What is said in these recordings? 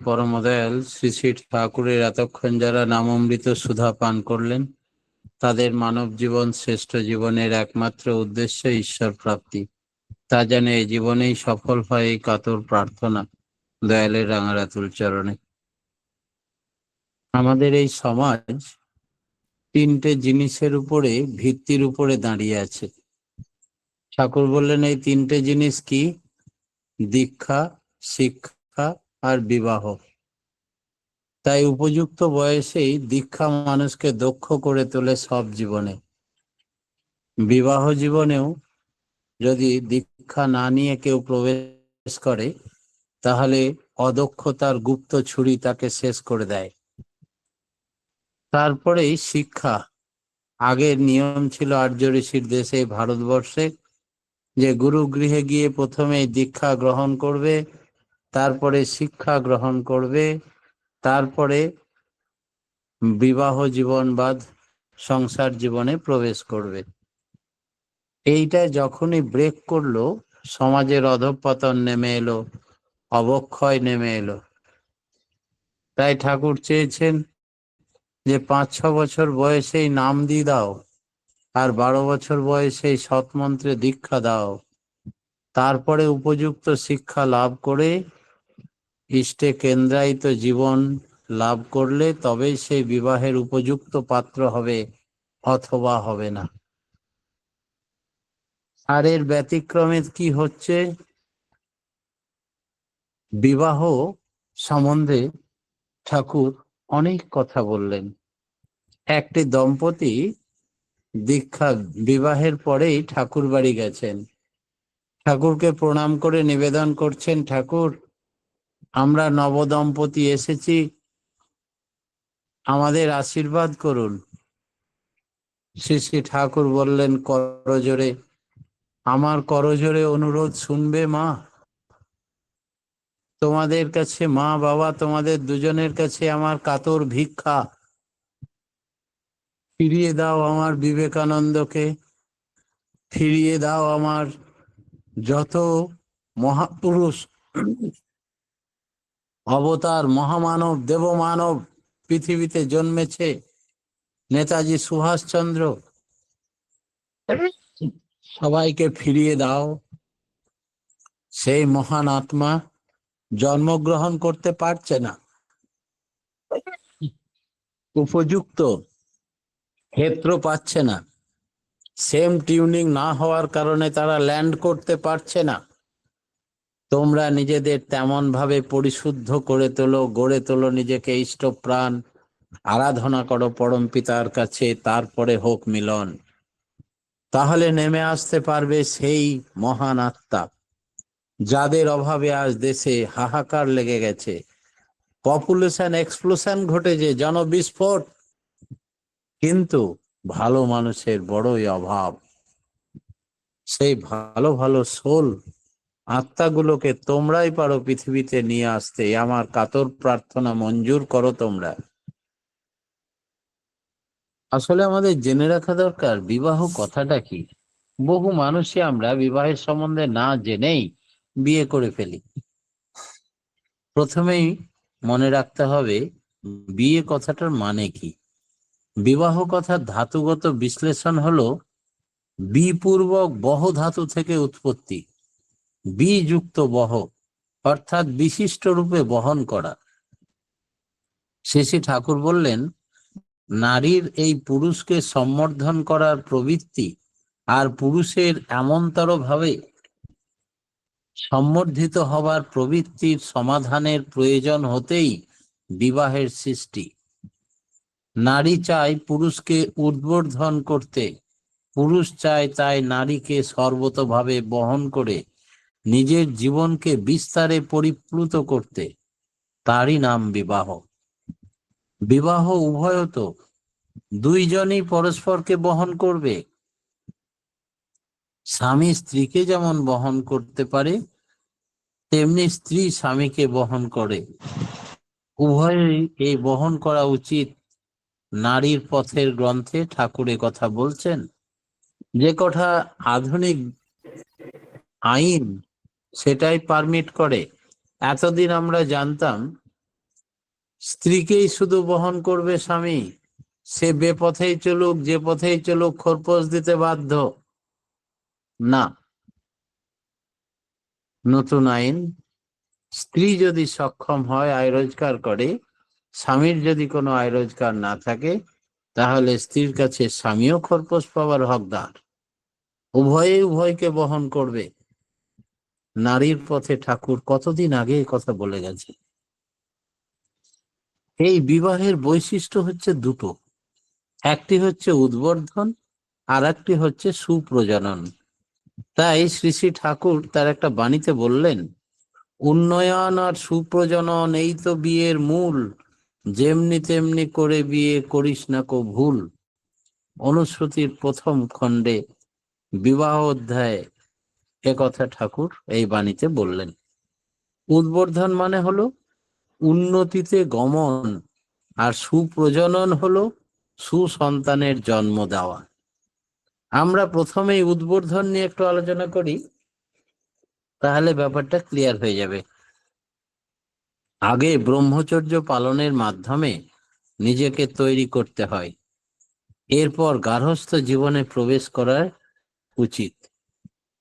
পরমদয়াল শ্রী শ্রী ঠাকুরের এতক্ষণ যারা নামামৃত সুধা পান করলেন, তাদের মানব জীবন শ্রেষ্ঠ জীবনের একমাত্র উদ্দেশ্য ঈশ্বর প্রাপ্তি। তা যেন এই জীবনেই সফল হয়, এই কাতর প্রার্থনা দয়ালের রাঙারাতুল চরণে। আমাদের এই সমাজ তিনটে জিনিসের উপরে, ভিত্তির উপরে দাঁড়িয়ে আছে। ঠাকুর বললেন এই তিনটে জিনিস কি? দীক্ষা, শিক্ষা আর বিবাহ। তাই উপযুক্ত বয়সেই দীক্ষা মানুষকে দক্ষ করে তোলে সব জীবনে। বিবাহ জীবনেও যদি দীক্ষা না নিয়ে কেউ প্রবেশ করে, তাহলে অদক্ষতার গুপ্ত ছুরি তাকে শেষ করে দেয়। তারপরেই শিক্ষা। আগের নিয়ম ছিল আর্য ঋষির দেশে ভারতবর্ষে, যে গুরু গৃহে গিয়ে প্রথমে দীক্ষা গ্রহণ করবে, তারপরে শিক্ষা গ্রহণ করবে, তারপরে বিবাহ জীবন বা সংসার জীবনে প্রবেশ করবে। এইটা যখনই ব্রেক করলো, সমাজের অধঃপতন নেমে এলো, অবক্ষয় নেমে এলো। তাই ঠাকুর চেয়েছেন যে 5-6 বছর বয়সেই নাম দিয়ে দাও, আর 12 বছর বয়সেই সৎমন্ত্রে দীক্ষা দাও। তারপরে উপযুক্ত শিক্ষা লাভ করে ইষ্টে কেন্দ্রায়িত জীবন লাভ করলে তবেই সেই বিবাহের উপযুক্ত পাত্র হবে, অথবা হবে না। আর এর ব্যতিক্রমে কি হচ্ছে? বিবাহ সম্বন্ধে ঠাকুর অনেক কথা বললেন। একটি দম্পতি দীক্ষা বিবাহের পরেই ঠাকুর বাড়ি গেছেন, ঠাকুরকে প্রণাম করে নিবেদন করছেন, ঠাকুর আমরা নবদম্পতি এসেছি, আমাদের আশীর্বাদ করুন। শ্রী শ্রী ঠাকুর বললেন করজোরে, আমার করজোরে অনুরোধ শুনবে মা? তোমাদের কাছে মা বাবা, তোমাদের দুজনের কাছে আমার কাতর ভিক্ষা, ফিরিয়ে দাও আমার বিবেকানন্দকে, ফিরিয়ে দাও আমার যত মহাপুরুষ, অবতার, মহামানব, দেবমানব পৃথিবীতে জন্মেছে, নেতাজি সুভাষচন্দ্র, সবাইকে ফিরিয়ে দাও। সেই মহান আত্মা জন্মগ্রহণ করতে পারছে না, উপযুক্ত ক্ষেত্র পাচ্ছে না, সেম টিউনিং না হওয়ার কারণে তারা ল্যান্ড করতে পারছে না। তোমরা নিজেদের তেমন ভাবে পরিশুদ্ধ করে তোলো, গড়ে তোলো নিজেকে, ইষ্ট প্রাণ আরাধনা করো পরম পিতার কাছে, তারপরে হোক মিলন। তাহলে নেমে আসতে পারবে সেই মহান আত্মা যাদের অভাবে আজ দেশে হাহাকার লেগে গেছে, পপুলেশন এক্সপ্লোশন ঘটেছে, জনবিস্ফোট, কিন্তু ভালো মানুষের বড়ই অভাব। সেই ভালো ভালো সোল আত্মাগুলোকে তোমরাই পারো পৃথিবীতে নিয়ে আসতে। আমার কাতর প্রার্থনা মঞ্জুর করো তোমরা। আসলে আমাদের জেনে রাখা দরকার বিবাহ কথাটা কি। বহু মানুষই আমরা বিবাহের সম্বন্ধে না জেনেই বিয়ে করে ফেলি। প্রথমেই মনে রাখতে হবে বিয়ে কথাটার মানে কি। বিবাহ কথার ধাতুগত বিশ্লেষণ হলো বিপূর্বক বহ ধাতু থেকে উৎপত্তি, বিযুক্ত বহ অর্থাৎ বিশিষ্ট রূপে বহন করা। শেষে ঠাকুর বললেন নারীর এই পুরুষকে সম্বর্ধন করার প্রবৃত্তি আর পুরুষের এমনতর ভাবে সম্বর্ধিত হবার প্রবৃত্তির সমাধানের প্রয়োজন হতেই বিবাহের সৃষ্টি। নারী চায় পুরুষকে উদ্বর্ধন করতে, পুরুষ চায় তাই নারীকে সর্বতভাবে বহন করে নিজের জীবনকে বিস্তারে পরিপ্লুত করতে। তারই নাম বিবাহ। বিবাহ উভয়ত দুইজনই পরস্পরকে বহন করবে। স্বামী স্ত্রীকে যেমন বহন করতে পারে, তেমনি স্ত্রী স্বামীকে বহন করে। উভয়ই এই বহন করা উচিত। নারীর পথের গ্রন্থে ঠাকুর কথা বলছেন। যে কথা আধুনিক আইন সেটাই পারমিট করে। এতদিন আমরা জানতাম স্ত্রীকেই শুধু বহন করবে স্বামী, সে বেপথেই চলুক, যে পথেই চলুক, খোরপোশ দিতে বাধ্য না। নতুন আইন, স্ত্রী যদি সক্ষম হয়, আয় রোজগার করে, স্বামীর যদি কোনো আয় রোজগার না থাকে, তাহলে স্ত্রীর কাছে স্বামীও খোরপোশ পাওয়ার হকদার। উভয়ে উভয়কে বহন করবে। নারীর পথে ঠাকুর কতদিন আগে এই কথা বলে গেছে। এই বিবাহের বৈশিষ্ট্য হচ্ছে দুটো, একটি হচ্ছে উদ্বর্ধন, আর একটি হচ্ছে সুপ্রজনন। তাই শ্রী শ্রী ঠাকুর তার একটা বাণীতে বললেন, উন্নয়ন আর সুপ্রজনন এই তো বিয়ের মূল, যেমনি তেমনি করে বিয়ে করিস না কো ভুল। অনুশ্রুতির প্রথম খণ্ডে বিবাহ অধ্যায়ে একথা ঠাকুর এই বাণীতে বললেন। উদ্বর্ধন মানে হলো উন্নতিতে গমন, আর সুপ্রজনন হলো সুসন্তানের জন্ম দেওয়া। আমরা প্রথমেই উদ্বর্ধন নিয়ে একটু আলোচনা করি, তাহলে ব্যাপারটা ক্লিয়ার হয়ে যাবে। আগে ব্রহ্মচর্য পালনের মাধ্যমে নিজেকে তৈরি করতে হয়, এরপর গার্হস্থ্য জীবনে প্রবেশ করা উচিত।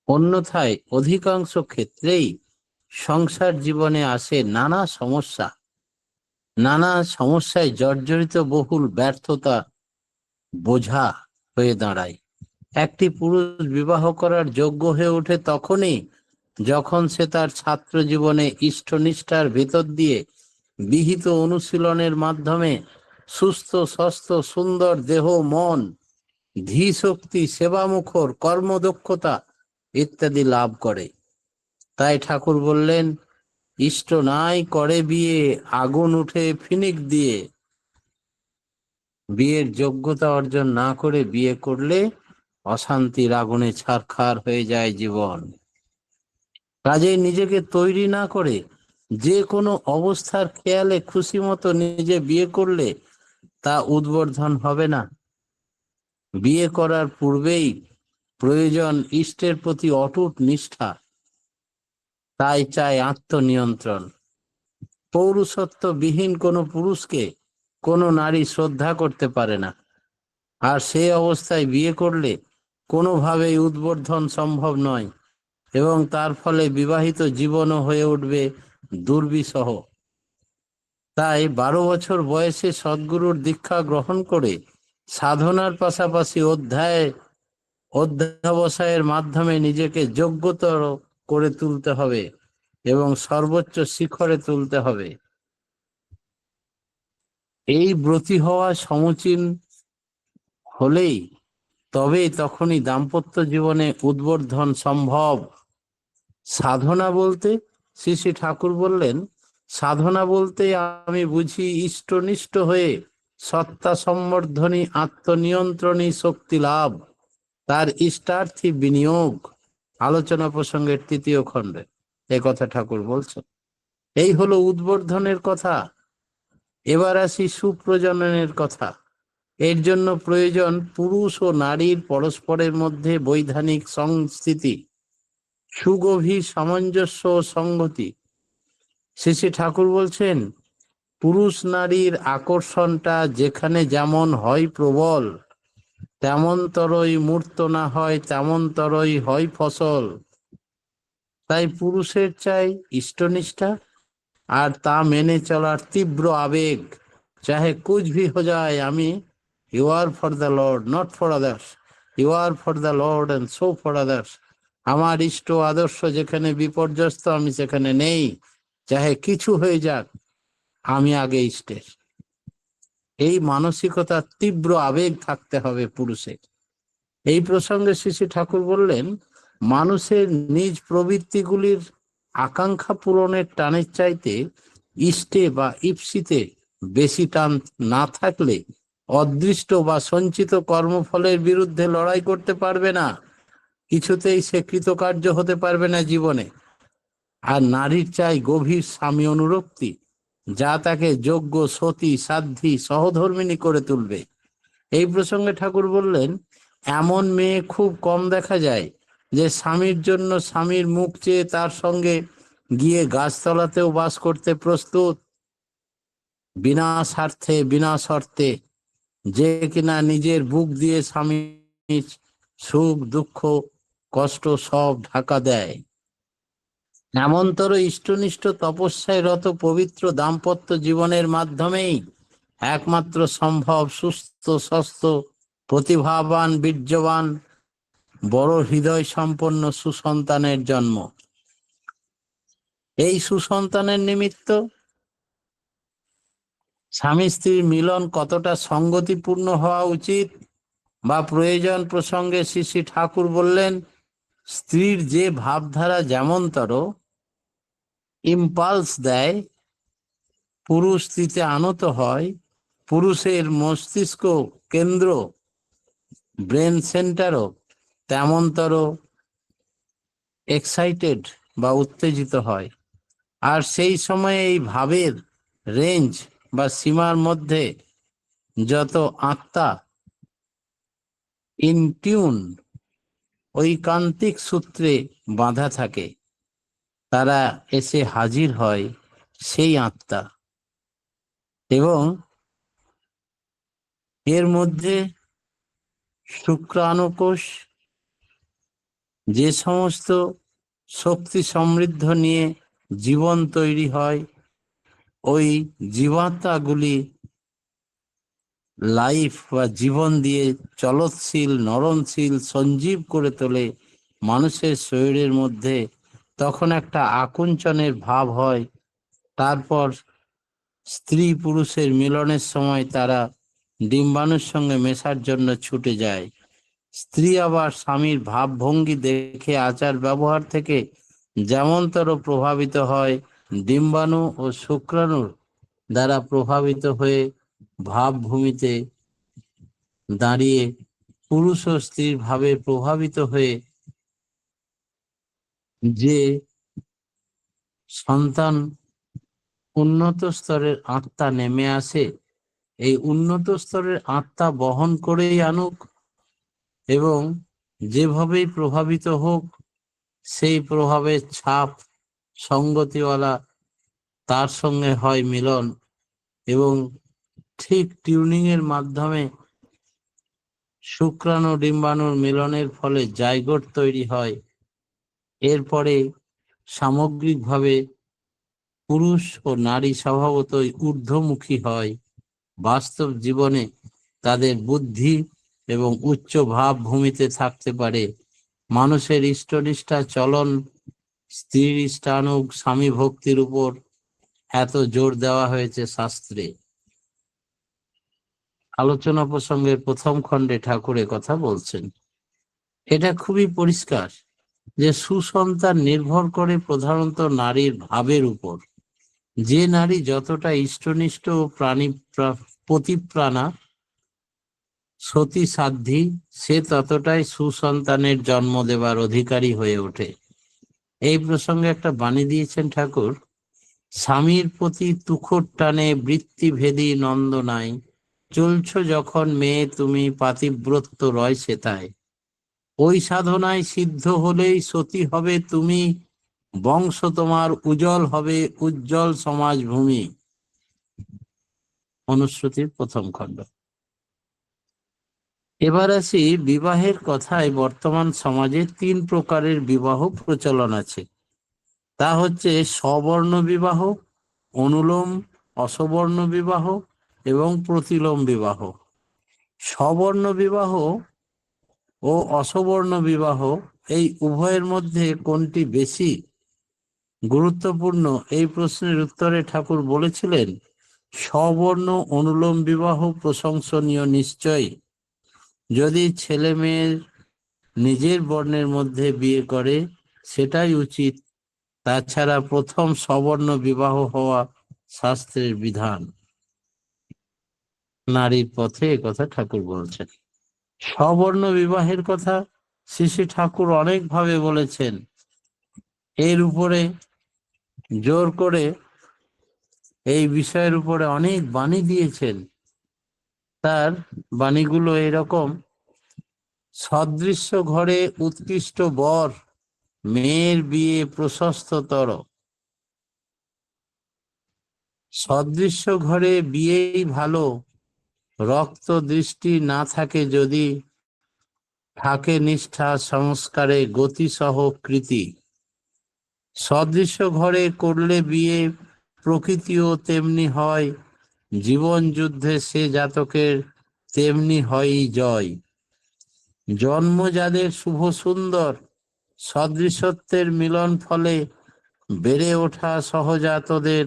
অন্যথায় অধিকাংশ ক্ষেত্রেই সংসার জীবনে আসে নানা সমস্যা, নানা সমস্যায় জর্জরিত বহুল ব্যর্থতা বোঝা হয়ে দাঁড়ায়। একটি পুরুষ বিবাহ করার যোগ্য হয়ে ওঠে তখনই যখন সে তার ছাত্র জীবনে ইষ্টনিষ্ঠার ভেতর দিয়ে বিহিত অনুশীলনের মাধ্যমে সুস্থ স্বাস্থ্য সুন্দর দেহ মন, ধী শক্তি, সেবামুখর কর্মদক্ষতা ইত্যাদি লাভ করে। তাই ঠাকুর বললেন, ইষ্ট নাই করে বিয়ে, আগুন উঠে ফিনিক দিয়ে। বিয়ের যোগ্যতা অর্জন না করে বিয়ে করলে অশান্তির আগুনে ছারখার হয়ে যায় জীবন। কাজেই নিজেকে তৈরি না করে যে কোনো অবস্থার খেয়ালে খুশি মতো নিজে বিয়ে করলে তা উদ্বর্ধন হবে না। বিয়ে করার পূর্বেই প্রয়োজন ইষ্টের প্রতি অটুট নিষ্ঠা, তাই চাই আত্মনিয়ন্ত্রণ। পৌরুষত্ববিহীন কোনো পুরুষকে কোনো নারী শ্রদ্ধা করতে পারে না, আর সেই অবস্থায় বিয়ে করলে কোনোভাবেই উদ্বর্ধন সম্ভব নয়, এবং তার ফলে বিবাহিত জীবনও হয়ে উঠবে দুর্বিষহ। তাই 12 বছর বয়সে সদ্গুরুর দীক্ষা গ্রহণ করে সাধনার পাশাপাশি অধ্যাবসায়ের মাধ্যমে নিজেকে যোগ্যতর করে তুলতে হবে এবং সর্বোচ্চ শিখরে তুলতে হবে। এই ব্রতী হওয়া সমুচীন হলেই তখনই দাম্পত্য জীবনে উদ্বর্ধন সম্ভব। সাধনা বলতে শ্রী শ্রী ঠাকুর বললেন, সাধনা বলতে আমি বুঝি ইষ্টনিষ্ঠ হয়ে সত্তা সম্বর্ধনী আত্মনিয়ন্ত্রণী শক্তি লাভ, তার ইষ্টার্থী বিনিয়োগ। আলোচনা প্রসঙ্গের 3য় খণ্ডে এ কথা ঠাকুর বলছেন। এই হলো উদ্বর্ধনের কথা। এবার আসি সুপ্রজননের কথা। এর জন্য প্রয়োজন পুরুষ ও নারীর পরস্পরের মধ্যে বৈধানিক সংস্থিতি, সুগভীর সামঞ্জস্য ও সংগতি। শ্রী শ্রী ঠাকুর বলছেন, পুরুষ নারীর আকর্ষণটা যেখানে যেমন হয় প্রবল, তেমন তরই মূর্ত না হয়, তেমন তরই হয় ফসল। তাই পুরুষের চাই ইষ্টনিষ্ঠা আর তা মেনে চলার তীব্র আবেগ। চাহে কুছ ভি হো যায়, আমি you are for the Lord, not for others. You are for the Lord and so for others. আমার ইষ্ট আদর্শ যেখানে বিপর্যস্ত, আমি সেখানে নেই। চাহে কিছু হয়ে যাক, আমি আগে ইষ্টের। এই মানসিকতার তীব্র আবেগ থাকতে হবে পুরুষের। এই প্রসঙ্গে শ্রী শ্রী ঠাকুর বললেন, মানুষের নিজ প্রবৃত্তিগুলির আকাঙ্ক্ষা পূরণের টানের চাইতে ইষ্টে বা ইপ্সিতে বেশি টান না থাকলে অদৃষ্ট বা সঞ্চিত কর্মফলের বিরুদ্ধে লড়াই করতে পারবে না, কিছুতেই সে কৃতকার্য হতে পারবে না জীবনে। আর নারীর চাই গভীর স্বামী অনুরক্তি, যা তাকে যোগ্য সতী সাধ্বী সহধর্মিণী করে তুলবে। এই প্রসঙ্গে ঠাকুর বললেন, এমন মেয়ে খুব কম দেখা যায় যে স্বামীর জন্য স্বামীর মুখ চেয়ে তার সঙ্গে গিয়ে গাছতলাতেও বাস করতে প্রস্তুত। বিনা স্বার্থে বিনা শর্তে, যে কিনা নিজের বুক দিয়ে স্বামীর সুখ দুঃখ কষ্ট সব ঢাকা দেয়। এমনতর ইষ্টনিষ্ঠ তপস্যায় রত পবিত্র দাম্পত্য জীবনের মাধ্যমেই একমাত্র সম্ভব সুস্থ স্বাস্থ্য প্রতিভাবান বীর্যবান বড় হৃদয় সম্পন্ন সুসন্তানের জন্ম। এই সুসন্তানের নিমিত্ত স্বামী স্ত্রীর মিলন কতটা সঙ্গতিপূর্ণ হওয়া উচিত বা প্রয়োজন প্রসঙ্গে শ্রী শ্রী ঠাকুর বললেন, স্ত্রীর যে ভাবধারা যেমনতর ইম্পালস দেয়, পুরুষ স্ত্রীতে আনত হয়, পুরুষের মস্তিষ্ক কেন্দ্র ব্রেন সেন্টারও তেমনতর এক্সাইটেড বা উত্তেজিত হয়। আর সেই সময়ে এই ভাবের রেঞ্জ বা সীমার মধ্যে যত আত্মা ইনটিউন ঐকান্তিক সূত্রে বাঁধা থাকে, তারা এসে হাজির হয় সেই আত্মা। এবং এর মধ্যে শুক্রাণুকোষ যে সমস্ত শক্তি সমৃদ্ধ নিয়ে জীবন তৈরি হয়, ওই জীবাত্মাগুলি লাইফ বা জীবন দিয়ে চলৎশীল নরণশীল সঞ্জীব করে তোলে মানুষের শরীরের মধ্যে। তখন একটা আকুঞ্চনের ভাব হয়। তারপর স্ত্রী পুরুষের মিলনের সময় তারা ডিম্বাণুর সঙ্গে মেশার জন্য ছুটে যায়। স্ত্রী আবার স্বামীর ভাবভঙ্গি দেখে আচার ব্যবহার থেকে যেমনতর প্রভাবিত হয়, ডিম্বাণু ও শুক্রাণুর দ্বারা প্রভাবিত হয়ে ভাবভূমিতে দাঁড়িয়ে পুরুষ ও স্ত্রীর ভাবে প্রভাবিত হয়ে যে সন্তান উন্নত স্তরের আত্মা নেমে আসে, এই উন্নত স্তরের আত্মা বহন করেই আনুক এবং যেভাবেই প্রভাবিত হোক, সেই প্রভাবের ছাপ সঙ্গতিওয়ালা তার সঙ্গে হয় মিলন এবং ঠিক টিউনিং এর মাধ্যমে শুক্রাণু ডিম্বাণুর মিলনের ফলে জাইগোট তৈরি হয়। এরপরে সামগ্রিকভাবে পুরুষ ও নারী স্বভাবতই ঊর্ধ্বমুখী হয়। বাস্তব জীবনে তাদের বুদ্ধি এবং উচ্চ ভাব ভূমিতে থাকতে পারে। মানুষের ইষ্টনিষ্ঠা চলন স্ত্রীর ইষ্টানুগ স্বামী ভক্তির উপর এত জোর দেওয়া হয়েছে শাস্ত্রে। আলোচনা প্রসঙ্গের প্রথম খণ্ডে ঠাকুরের কথা বলছেন। এটা খুবই পরিষ্কার যে সুসন্তান নির্ভর করে প্রধানত নারীর ভাবের উপর। যে নারী যতটা ইষ্টনিষ্ঠ ও পতিপ্রাণা সতী সাধ্বী, সে ততটাই সুসন্তানের জন্ম দেবার অধিকারী হয়ে ওঠে। এই প্রসঙ্গে একটা বাণী দিয়েছেন ঠাকুর, স্বামীর প্রতি তুখোর টানে বৃত্তিভেদী নন্দ নাই, চলছ যখন মেয়ে তুমি পাতিব্রত্য রয় সেতায়, ওই সাধনায় সিদ্ধ হলেই সতী হবে তুমি, বংশ তোমার উজ্জ্বল হবে উজ্জ্বল সমাজ ভূমি। অনুশ্রুতির প্রথম খণ্ড। এবার আসি বিবাহের কথায়। বর্তমান সমাজে তিন প্রকারের বিবাহ প্রচলন আছে। তা হচ্ছে সবর্ণ বিবাহ, অনুলোম অসবর্ণ বিবাহ এবং প্রতিলোম বিবাহ। সবর্ণ বিবাহ ও অসবর্ণ বিবাহ, এই উভয়ের মধ্যে কোনটি বেশি গুরুত্বপূর্ণ? এই প্রশ্নের উত্তরে ঠাকুর বলেছিলেন, সবর্ণ অনুলোম বিবাহ প্রশংসনীয় নিশ্চয়ই, যদি ছেলে মেয়ের নিজের বর্ণের মধ্যে বিয়ে করে সেটাই উচিত। তাছাড়া প্রথম সবর্ণ বিবাহ হওয়া শাস্ত্রের বিধান। নারীর পথে একথা ঠাকুর বলছেন। সবর্ণ বিবাহের কথা শ্রী শ্রী ঠাকুর অনেকভাবে বলেছেন। এর উপরে জোর করে এই বিষয়ের উপরে অনেক বাণী দিয়েছেন। তার বাণীগুলো এরকম, সদৃশ্য ঘরে উৎকৃষ্ট বর, মেয়ের বিয়ে প্রশস্ততর। সদৃশ্য ঘরে বিয়েই ভালো, রক্ত দৃষ্টি না থাকে যদি, থাকে নিষ্ঠা সংস্কারে গতিসহ কৃতি। সদৃশ্য ঘরে করলে বিয়ে প্রকৃতিও তেমনি হয়, জীবন যুদ্ধে সে জাতকের তেমনি হয়ই জয়। জন্ম যাদের শুভ সুন্দর, সদৃশত্বের মিলন ফলে বেড়ে ওঠা সহজাতদের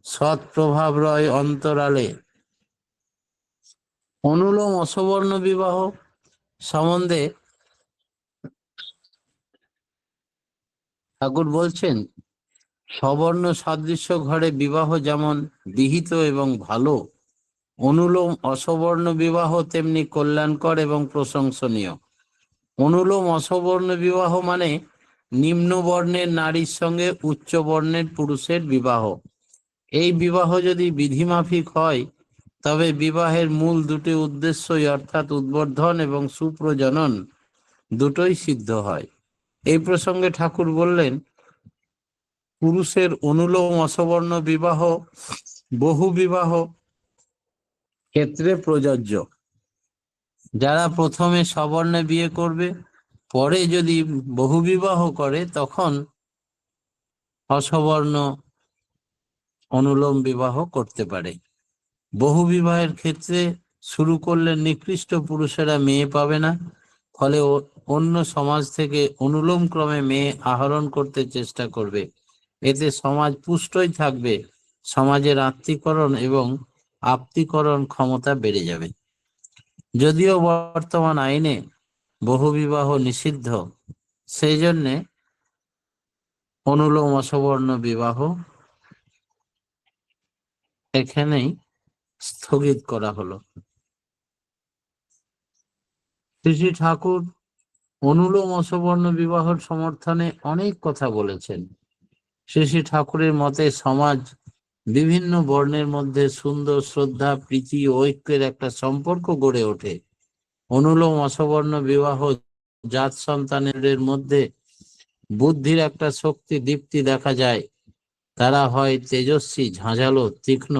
সৎ প্রভাব রয় অন্তরালে। অনুলোম অসবর্ণ বিবাহ সম্বন্ধে ঠাকুর বলছেন, সবর্ণ সাদৃশ্য ঘরে বিবাহ যেমন বিহিত এবং ভালো, অনুলোম অসবর্ণ বিবাহ তেমনি কল্যাণকর এবং প্রশংসনীয়। অনুলোম অসবর্ণ বিবাহ মানে নিম্ন বর্ণের নারীর সঙ্গে উচ্চ বর্ণের পুরুষের বিবাহ। এই বিবাহ যদি বিধিমাফিক হয় তবে বিবাহের মূল দুটি উদ্দেশ্যই অর্থাৎ উদ্বর্ধন এবং সুপ্রজনন দুটোই সিদ্ধ হয়। এই প্রসঙ্গে ঠাকুর বললেন, পুরুষের অনুলোম অসবর্ণ বিবাহ বহু বিবাহ ক্ষেত্রে প্রযোজ্য। যারা প্রথমে সবর্ণে বিয়ে করবে, পরে যদি বহু বিবাহ করে তখন অসবর্ণ অনুলোম বিবাহ করতে পারে। বহু বিবাহের ক্ষেত্রে শুরু করলে নিকৃষ্ট পুরুষেরা মেয়ে পাবে না, ফলে অন্য সমাজ থেকে অনুলোম ক্রমে মেয়ে আহরণ করতে চেষ্টা করবে। এতে সমাজ পুষ্টই থাকবে, সমাজের আত্মীকরণ এবং আপ্তীকরণ ক্ষমতা বেড়ে যাবে। যদিও বর্তমান আইনে বহুবিবাহ নিষিদ্ধ, সেই জন্যে অনুলোম অসবর্ণ বিবাহ এখানেই স্থগিত করা হলো। শ্রী শ্রী ঠাকুর অনুলোম অসবর্ণ বিবাহের সমর্থনে অনেক কথা বলেছেন। শ্রী শ্রী ঠাকুরের মতে সমাজ বিভিন্ন বর্ণের মধ্যে সুন্দর শ্রদ্ধা, প্রীতি ও ঐক্যের একটা সম্পর্ক গড়ে ওঠে। অনুলোম অসবর্ণ বিবাহ জাত সন্তানের মধ্যে বুদ্ধির একটা শক্তি দীপ্তি দেখা যায়, তারা হয় তেজস্বী, ঝাঁঝালো, তীক্ষ্ণ।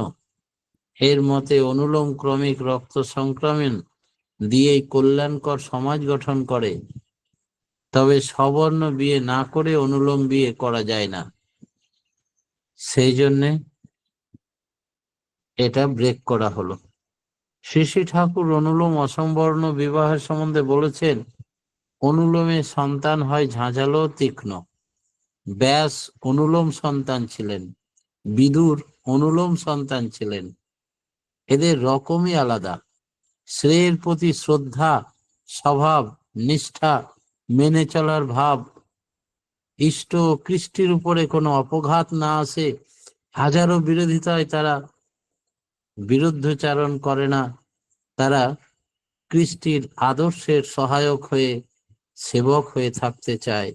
এর মতে অনুলোম ক্রমিক রক্ত সংক্রমণ দিয়েই কল্যাণকর সমাজ গঠন করে। তবে সবর্ণ বিয়ে না করে অনুলোম বিয়ে করা যায় না, সেই জন্যে এটা ব্রেক করা হলো। শ্রী শ্রী ঠাকুর অনুলোম অসবর্ণ বিবাহের সম্বন্ধে বলেছেন, অনুলোমে সন্তান হয় ঝাঁঝালো, তীক্ষ্ণ। ব্যাস অনুলোম সন্তান ছিলেন, বিদুর অনুলোম সন্তান ছিলেন। এদের রকমই আলাদা। শ্রেয়ের প্রতি শ্রদ্ধা, স্বভাব, নিষ্ঠা, মেনে চলার ভাব, ইষ্ট ও কৃষ্টির উপরে কোনো অপঘাত না আসে, হাজারো বিরোধিতায় তারা বিরুদ্ধচারণ করে না। তারা কৃষ্টির আদর্শের সহায়ক হয়ে, সেবক হয়ে থাকতে চায়,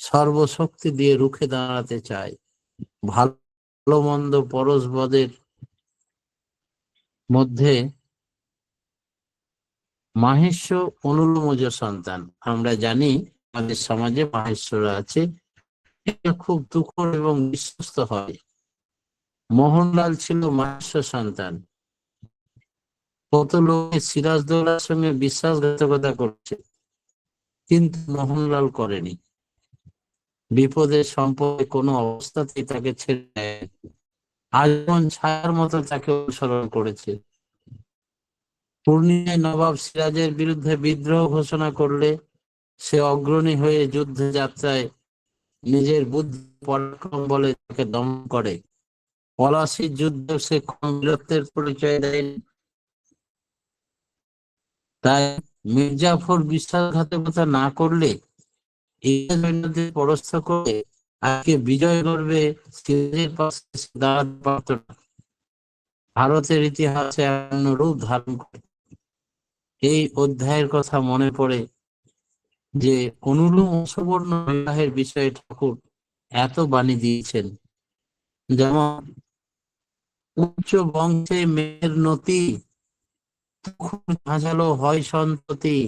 সর্বশক্তি দিয়ে রুখে দাঁড়াতে চায়। ভালো মন্দ পরশবদের মধ্যে মাহেশ্ব অনুলোমজ সন্তান। আমরা জানি আমাদের সমাজে মাহেশ্বরা আছে, এটা খুব দুঃখ এবং বিশ্বস্ত হয়। মোহনলাল ছিল মাহেশ্বর সন্তান। কত লোকে সিরাজদৌল্লার সঙ্গে বিশ্বাসঘাতকতা করছে, কিন্তু মোহনলাল করেনি। বিপদের সম্পদে কোনো অবস্থাতেই তাকে ছেড়ে দেয়, আজীবন ছায়ার মতো তাকে অনুসরণ করেছে। পূর্ণিমায় নবাব সিরাজের বিরুদ্ধে বিদ্রোহ ঘোষণা করলে সে অগ্রণী হয়ে যুদ্ধ যাত্রায় নিজের বুদ্ধি পরাক্রম বলে তাকে দমন করে। পলাশির যুদ্ধে সে কোন বীরত্বের পরিচয় দেয়নি। তাই মির্জাফর বিশ্বাসঘাতকতা না করলে, ইংরেজ পরাস্ত করে আজকে বিজয় করবে সিরাজের পাশে দাঁড়াতে পারত না। ভারতের ইতিহাসে এমন রূপ ধারণ করে। এই অধ্যায়ের কথা মনে পড়ে যে অনুলোম অসবর্ণ বিবাহের বিষয়ে ঠাকুর এত বাণী দিয়েছেন, যেমন উচ্চ বংশে মেয়ের নতি, তখন ঝাঁঝালো হয় সন্ততি।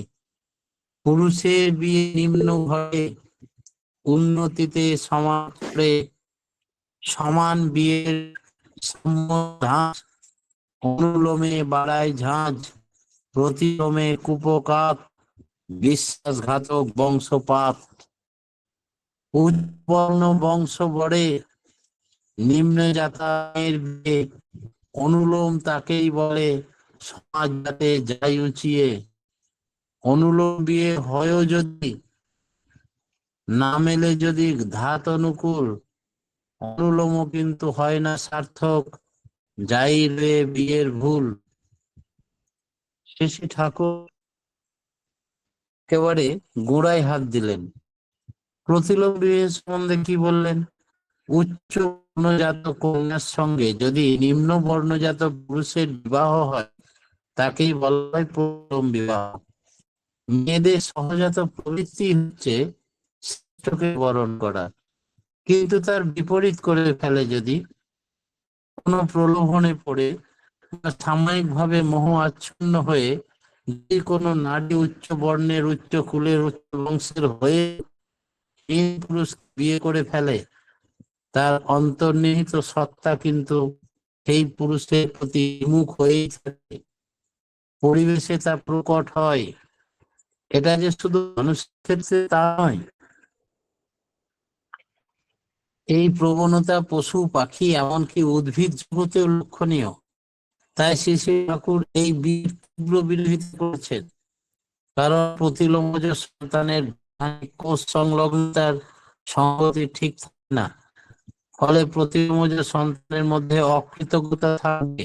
পুরুষের বিয়ে নিম্ন ঘরে, উন্নতিতে সমান করে, সমান বিয়ের ঝাঁজ, অনুলোমে বাড়ায় ঝাঁজ, প্রতিলোমে কুপকাত, বিশ্বাসঘাতক বংশপাত। উৎপন্ন বংশ বড়ে, নিম্ন জাতের বিয়ে, অনুলোম তাকেই বলে, সমাজ যাতে যাই উঁচিয়ে। অনুলোম বিয়ে হয় যদি, না মেলে যদি ধাত অনুকূল, অনুলোমও কিন্তু হয় না সার্থক, যাই রে বিয়ের ভুল। শেষে ঠাকুর একেবারে গোড়ায় হাত দিলেন। প্রতিলোম বিয়ে সম্বন্ধে কি বললেন? উচ্চ বর্ণজাত কন্যার সঙ্গে যদি নিম্ন বর্ণজাত পুরুষের বিবাহ হয়, তাকেই বলা হয় প্রতিলোম বিবাহ। মেয়েদের সহজাত প্রবৃত্তি হচ্ছে শ্রেষ্ঠকে বরণ করা, কিন্তু তার বিপরীত করে ফেলে যদি, কোনো প্রলোভনে পড়ে সাময়িক ভাবে মোহ আচ্ছন্ন হয়ে যদি কোনো নারী উচ্চ বর্ণের, উচ্চ কুলের, উচ্চ বংশের হয়ে পুরুষ বিয়ে করে ফেলে, তার অন্তর্নিহিত সত্তা কিন্তু সেই পুরুষের প্রতি মুখ হয়েই থাকে, পরিবেশে তা প্রকট হয়। এটা যে শুধু মানুষের ক্ষেত্রে তা নয়, এই প্রবণতা পশু পাখি এমনকি উদ্ভিদ জগতেও লক্ষণীয়। তাই শ্রী শ্রী ঠাকুর এই তীব্র বিরোধিতা করেছেন, কারণ প্রতিলোমজ সন্তানের কোষ সংলগ্নতার সংগতি ঠিক থাকে না। ফলে প্রতিলোমজ সন্তানের মধ্যে অকৃতজ্ঞতা থাকবে,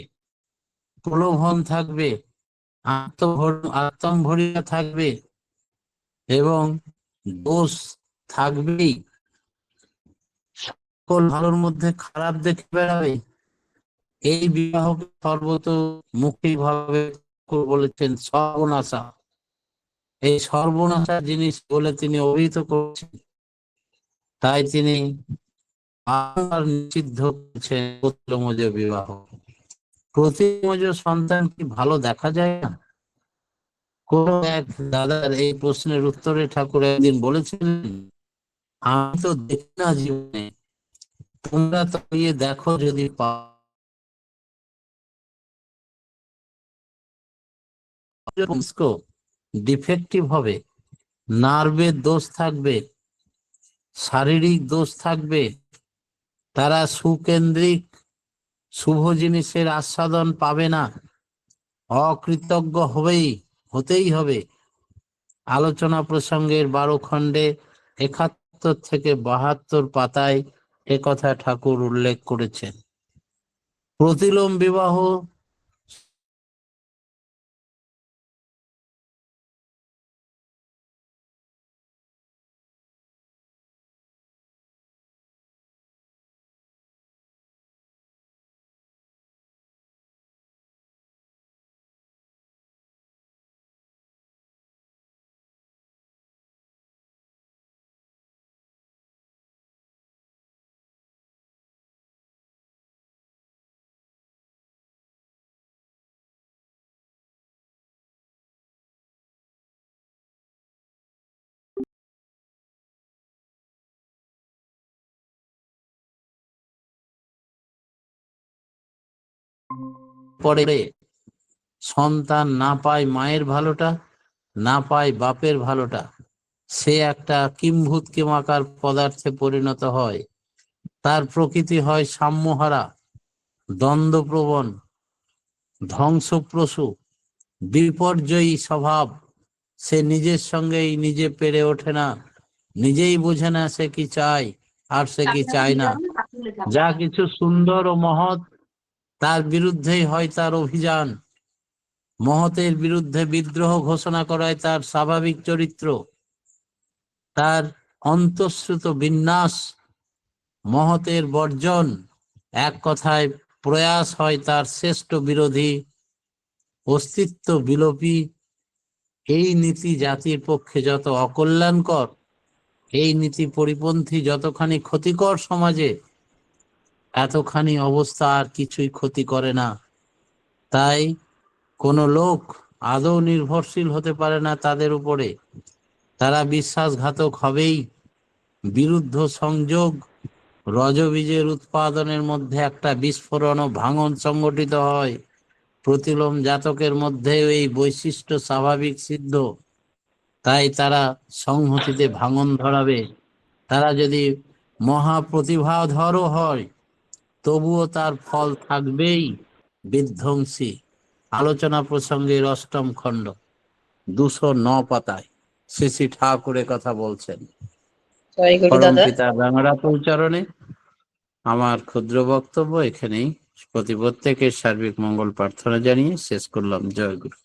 প্রলোভন থাকবে, আত্মম্ভরিয়া থাকবে এবং দোষ থাকবেই। সকল ভালোর মধ্যে খারাপ দেখে বেড়াবে। এই বিবাহকে সর্বতোমুখী ভাবে বলেছেন সর্বনাশা। এই সর্বনাশা জিনিস বলে তিনি অভিহিত করছেন। তাই তিনি আবার নিষিদ্ধ করেছেন প্রতিলোমজ বিবাহ। প্রতিলোমজ সন্তান কি ভালো দেখা যায় না? কোন এক দাদার এই প্রশ্নের উত্তরে ঠাকুর একদিন বলেছিলেন, আমি তো দেখি না জীবনে, তোমরা তো গিয়ে দেখো যদি ডিফেক্টিভ হবে, নার্ভের দোষ থাকবে, শারীরিক দোষ থাকবে, তারা সুকেন্দ্রিক শুভ জিনিসের আস্বাদন পাবে না, অকৃতজ্ঞ হতেই হবে। আলোচনা প্রসঙ্গের 12 খণ্ডে 71 থেকে 72 পাতায় একথা ঠাকুর উল্লেখ করেছেন। প্রতিলোম বিবাহ পরে সন্তান না পায় মায়ের ভালোটা, না পায় বাপের ভালোটা, সে একটা কিম্ভূত কিমাকার পদার্থে পরিণত হয়। তার প্রকৃতি হয় সাম্যহারা, দ্বন্দ্বপ্রবণ, ধ্বংসপ্রসূ, বিপর্যয়ী স্বভাব। সে নিজের সঙ্গেই নিজে পেরে ওঠে না, নিজেই বোঝে না সে কি চায় আর সে কি চায় না। যা কিছু সুন্দর ও মহৎ, তার বিরুদ্ধেই হয় তার অভিযান। মহতের বিরুদ্ধে বিদ্রোহ ঘোষণা করায় তার স্বাভাবিক চরিত্র, তার অন্তঃশ্রুত বিন্যাস, মহতের বর্জন, এক কথায় প্রয়াস হয় তার শ্রেষ্ঠ বিরোধী, অস্তিত্ব বিলোপী। এই নীতি জাতির পক্ষে যত অকল্যাণকর, এই নীতি পরিপন্থী যতখানি ক্ষতিকর সমাজে, এতখানি অবস্থা আর কিছুই ক্ষতি করে না। তাই কোনো লোক আদৌ নির্ভরশীল হতে পারে না তাদের উপরে। তারা বিশ্বাসঘাতক হবেই, বিরুদ্ধ সংযোগ রজবীজের উৎপাদনের মধ্যে একটা বিস্ফোরণ ও ভাঙন সংগঠিত হয়। প্রতিলোম জাতকের মধ্যে এই বৈশিষ্ট্য স্বাভাবিক সিদ্ধ, তাই তারা সংহতিতে ভাঙন ধরাবে। তারা যদি মহাপ্রতিভাধরও হয়, তবুও তার ফল থাকবেই বিধ্বংসী। আলোচনা প্রসঙ্গের অষ্টম খণ্ড 209 পাতায় শ্রী শ্রী ঠাকুরের কথা বলছেন। জয় গুরু পরম দাদা। পিতার রাঙারাত উচ্চারণে আমার ক্ষুদ্র বক্তব্য এখানেই প্রতি প্রত্যেকের সার্বিক মঙ্গল প্রার্থনা জানিয়ে শেষ করলাম। জয় গুরু।